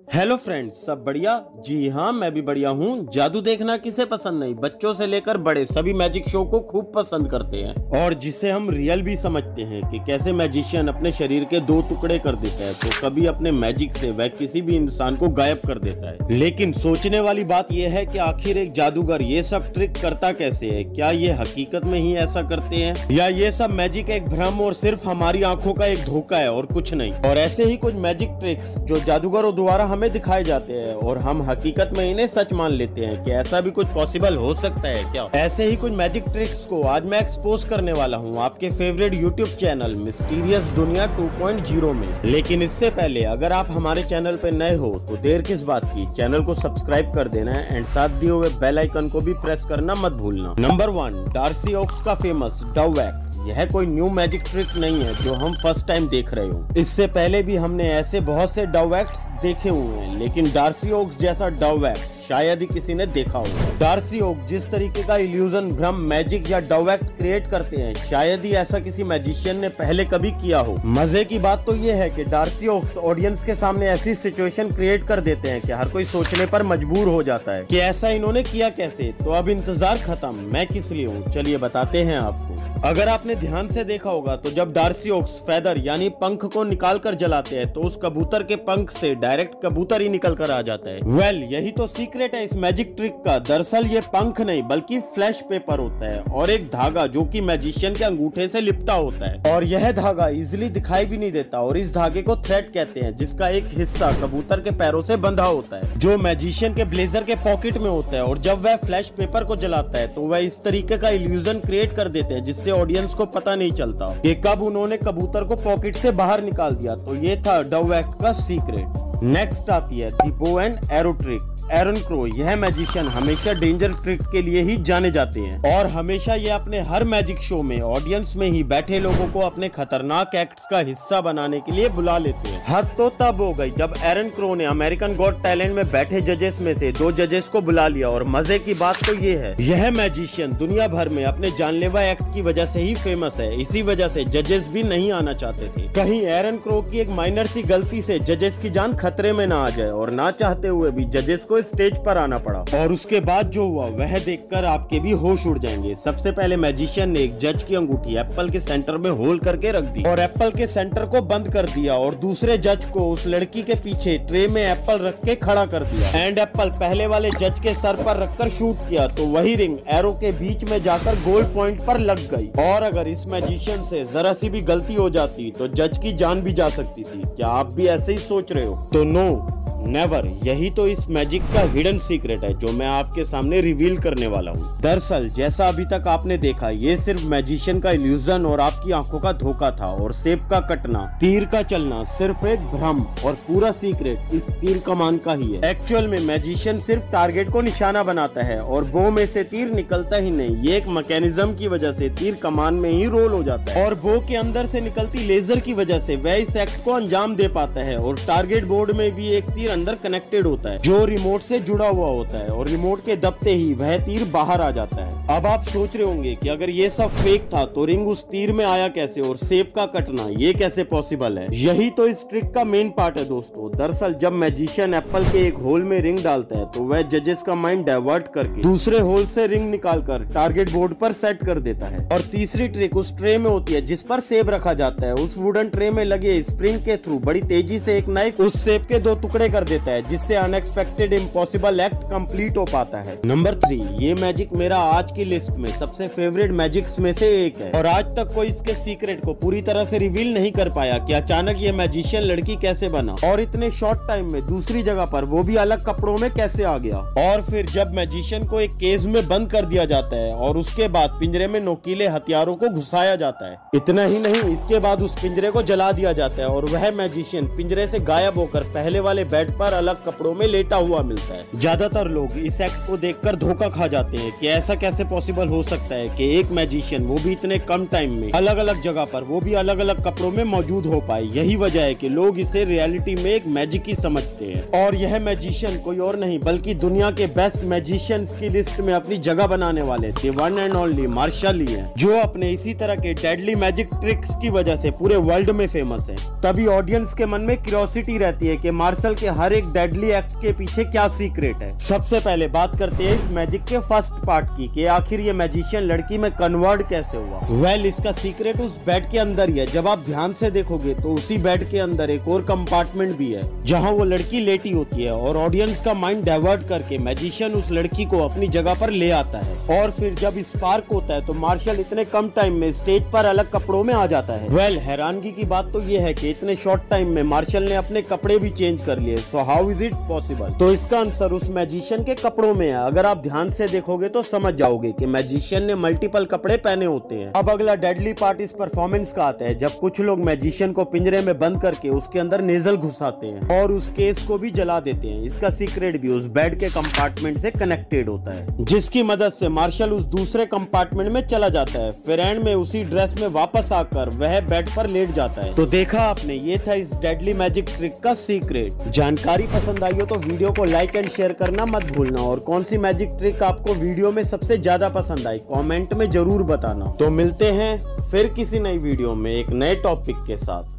Hello friends, सब बढ़िया। जी हाँ, मैं भी बढ़िया हूँ। जादू देखना किसे पसंद नहीं, बच्चों से लेकर बड़े सभी मैजिक शो को खूब पसंद करते हैं और जिसे हम रियल भी समझते हैं कि कैसे मैजिशियन अपने शरीर के दो टुकड़े कर देता है तो कभी अपने मैजिक से वह किसी भी इंसान को गायब कर देता है। लेकिन सोचने वाली बात यह है कि आखिर एक जादूगर ये सब ट्रिक करता कैसे है? क्या ये हकीकत में ही ऐसा करते हैं या ये सब मैजिक एक भ्रम और सिर्फ हमारी आंखों का एक धोखा है और कुछ नहीं? और ऐसे ही कुछ मैजिक ट्रिक्स जो जादूगरों द्वारा हमें दिखाए जाते हैं और हम हकीकत में इन्हें सच मान लेते हैं कि ऐसा भी कुछ पॉसिबल हो सकता है क्या। ऐसे ही कुछ मैजिक ट्रिक्स को आज मैं एक्सपोज करने वाला हूँ आपके फेवरेट यूट्यूब चैनल मिस्टीरियस दुनिया 2.0 में। लेकिन इससे पहले अगर आप हमारे चैनल पे नए हो तो देर किस बात की, चैनल को सब्सक्राइब कर देना है एंड साथ दिए हुए बेल आइकन को भी प्रेस करना मत भूलना। नंबर 1, डार्सी ओक्स का फेमस डव वैक्स। यह कोई न्यू मैजिक ट्रिक नहीं है जो हम फर्स्ट टाइम देख रहे हो। इससे पहले भी हमने ऐसे बहुत से डव वैक्स देखे हुए हैं, लेकिन डार्सी ओक्स जैसा डव वैक्स शायद ही किसी ने देखा हो। डार्सी ओक्स जिस तरीके का इल्यूजन, भ्रम, मैजिक या डव वैक्स क्रिएट करते हैं, शायद ही ऐसा किसी मैजिशियन ने पहले कभी किया हो। मजे की बात तो ये है कि डार्सी ओक्स ऑडियंस के सामने ऐसी सिचुएशन क्रिएट कर देते हैं कि हर कोई सोचने पर मजबूर हो जाता है कि ऐसा इन्होंने किया कैसे। तो अब इंतजार खत्म, मैं किस लिए हूँ, चलिए बताते हैं आपको। अगर आपने ध्यान से देखा होगा तो जब डार्सी ओक्स फेदर यानी पंख को निकाल कर जलाते हैं तो उस कबूतर के पंख से डायरेक्ट कबूतर ही निकल कर आ जाता है। वेल, यही तो सीक्रेट है इस मैजिक ट्रिक का। दरअसल ये पंख नहीं बल्कि फ्लैश पेपर होता है और एक धागा जो कि मैजिशियन के अंगूठे से लिपटा होता है और यह धागा इजिली दिखाई भी नहीं देता और इस धागे को थ्रेड कहते हैं, जिसका एक हिस्सा कबूतर के पैरों से बंधा होता है जो मैजिशियन के ब्लेजर के पॉकेट में होता है। और जब वह फ्लैश पेपर को जलाता है तो वह इस तरीके का इल्यूजन क्रिएट कर देते हैं जिससे ऑडियंस को पता नहीं चलता कि कब उन्होंने कबूतर को पॉकेट से बाहर निकाल दिया। तो ये था डव वैक्स का सीक्रेट। नेक्स्ट आती है the bow and arrow trick. Aaron Crow, यह मैजिशियन हमेशा डेंजर ट्रिक के लिए ही जाने जाते हैं और हमेशा ये अपने हर मैजिक शो में ऑडियंस में ही बैठे लोगों को अपने खतरनाक एक्ट्स का हिस्सा बनाने के लिए बुला लेते हैं। हद तो तब हो गई जब एरन क्रो ने अमेरिकन गॉट टैलेंट में बैठे जजेस में से 2 जजेस को बुला लिया। और मजे की बात तो ये है, यह मैजिशियन दुनिया भर में अपने जानलेवा एक्ट की वजह से ही फेमस है। इसी वजह से जजेस भी नहीं आना चाहते थे, कहीं एरन क्रो की एक माइनर सी गलती से जजेस की जान खतरे में ना आ जाए। और ना चाहते हुए भी जजेस को स्टेज पर आना पड़ा और उसके बाद जो हुआ वह देखकर आपके भी होश उड़ जाएंगे। सबसे पहले मैजिशियन ने एक जज की अंगूठी एप्पल के सेंटर में होल करके रख दी और एप्पल के सेंटर को बंद कर दिया और दूसरे जज को उस लड़की के पीछे ट्रे में एप्पल रख के खड़ा कर दिया एंड एप्पल पहले वाले जज के सर पर रखकर शूट किया तो वही रिंग एरो के बीच में जाकर गोल पॉइंट पर लग गई। और अगर इस मैजिशियन से जरा सी भी गलती हो जाती तो जज की जान भी जा सकती थी। क्या आप भी ऐसे ही सोच रहे हो? तो नो, नेवर। यही तो इस मैजिक का हिडन सीक्रेट है जो मैं आपके सामने रिवील करने वाला हूँ। दरअसल जैसा अभी तक आपने देखा, ये सिर्फ मैजिशियन का इल्यूजन और आपकी आंखों का धोखा था और सेब का कटना, तीर का चलना सिर्फ एक भ्रम और पूरा सीक्रेट इस तीर कमान का ही है। एक्चुअल में मैजिशियन सिर्फ टारगेट को निशाना बनाता है और बो में से तीर निकलता ही नहीं। ये एक मैकेनिज्म की वजह से तीर कमान में ही रोल हो जाता है और बो के अंदर से निकलती लेजर की वजह से वह इस एक्ट को अंजाम दे पाता है। और टारगेट बोर्ड में भी एक तीर अंदर कनेक्टेड होता है जो रिमोट से जुड़ा हुआ होता है और रिमोट के दबते ही वह तीर बाहर आ जाता है। अब आप सोच रहे होंगे कि अगर ये सब फेक था तो रिंग उस तीर में आया कैसे और सेब का कटना ये कैसे पॉसिबल है? यही तो इस ट्रिक का मेन पार्ट है दोस्तों। दरअसल जब मैजिशियन एप्पल के एक होल में रिंग डालता है तो वह जजेस का माइंड डाइवर्ट करके दूसरे होल से रिंग निकालकर टारगेट बोर्ड पर सेट कर देता है। और तीसरी ट्रिक उस ट्रे में होती है जिस पर सेब रखा जाता है। उस वुडन ट्रे में लगे स्प्रिंग के थ्रू बड़ी तेजी से एक नाइफ उस सेब के 2 टुकड़े कर देता है जिससे अनएक्सपेक्टेड इम्पॉसिबल एक्ट कंप्लीट हो पाता है। नंबर 3, ये मैजिक मेरा आज की लिस्ट में सबसे फेवरेट मैजिक्स में से एक है और आज तक कोई इसके सीक्रेट को पूरी तरह से रिवील नहीं कर पाया कि अचानक ये मैजिशियन लड़की कैसे बना और इतने शॉर्ट टाइम में दूसरी जगह पर वो भी अलग कपड़ों में कैसे आ गया। और फिर जब मैजिशियन को एक केज में बंद कर दिया जाता है और उसके बाद पिंजरे में नोकीले हथियारों को घुसाया जाता है। इतना ही नहीं, इसके बाद उस पिंजरे को जला दिया जाता है और वह मैजिशियन पिंजरे से गायब होकर पहले वाले बेड पर अलग कपड़ों में लेटा हुआ मिलता है। ज्यादातर लोग इस एक्ट को देखकर धोखा खा जाते हैं कि ऐसा कैसे पॉसिबल हो सकता है कि एक मैजिशियन वो भी इतने कम टाइम में अलग अलग जगह पर वो भी अलग अलग कपड़ों में मौजूद हो पाए। यही वजह है कि लोग इसे रियलिटी में एक मैजिक ही समझते हैं। और यह मैजिशियन कोई और नहीं बल्कि दुनिया के बेस्ट मैजिशियंस की लिस्ट में अपनी जगह बनाने वाले the one and only Marshall Lee हैं, जो अपने इसी तरह के डेडली मैजिक ट्रिक्स की वजह से पूरे वर्ल्ड में फेमस है। तभी ऑडियंस के मन में क्यूरियोसिटी रहती है कि मार्शल के हर एक डेडली एक्ट के पीछे क्या सीक्रेट है। सबसे पहले बात करते हैं इस मैजिक के फर्स्ट पार्ट की कि आखिर ये मैजिशियन लड़की में कन्वर्ट कैसे हुआ। वेल, इसका सीक्रेट उस बेड के अंदर ही है। जब आप ध्यान से देखोगे तो उसी बेड के अंदर एक और कंपार्टमेंट भी है जहाँ वो लड़की लेटी होती है और ऑडियंस का माइंड डाइवर्ट करके मैजिशियन उस लड़की को अपनी जगह पर ले आता है। और फिर जब स्पार्क होता है तो मार्शल इतने कम टाइम में स्टेज पर अलग कपड़ों में आ जाता है। वेल, हैरानगी की बात तो ये है कि इतने शॉर्ट टाइम में मार्शल ने अपने कपड़े भी चेंज कर लिए। So how is it possible? तो इसका आंसर उस मैजिशियन के कपड़ों में है। अगर आप ध्यान से देखोगे तो समझ जाओगे कि मैजिशियन ने मल्टीपल कपड़े पहने होते हैं। अब अगला डेडली पार्ट इस परफॉर्मेंस का आता है जब कुछ लोग मैजिशियन को पिंजरे में बंद करके उसके अंदर नेजल घुसाते हैं और उस केस को भी जला देते हैं। इसका सीक्रेट भी उस बेड के कंपार्टमेंट से कनेक्टेड होता है, जिसकी मदद से मार्शल उस दूसरे कंपार्टमेंट में चला जाता है। फिर एंड में उसी ड्रेस में वापस आकर वह बेड पर लेट जाता है। तो देखा आपने, ये था इस डेडली मैजिक ट्रिक का सीक्रेट। जानकारी पसंद आई हो तो वीडियो को लाइक एंड शेयर करना मत भूलना। और कौन सी मैजिक ट्रिक आपको वीडियो में सबसे ज्यादा पसंद आई कमेंट में जरूर बताना। तो मिलते हैं फिर किसी नई वीडियो में एक नए टॉपिक के साथ।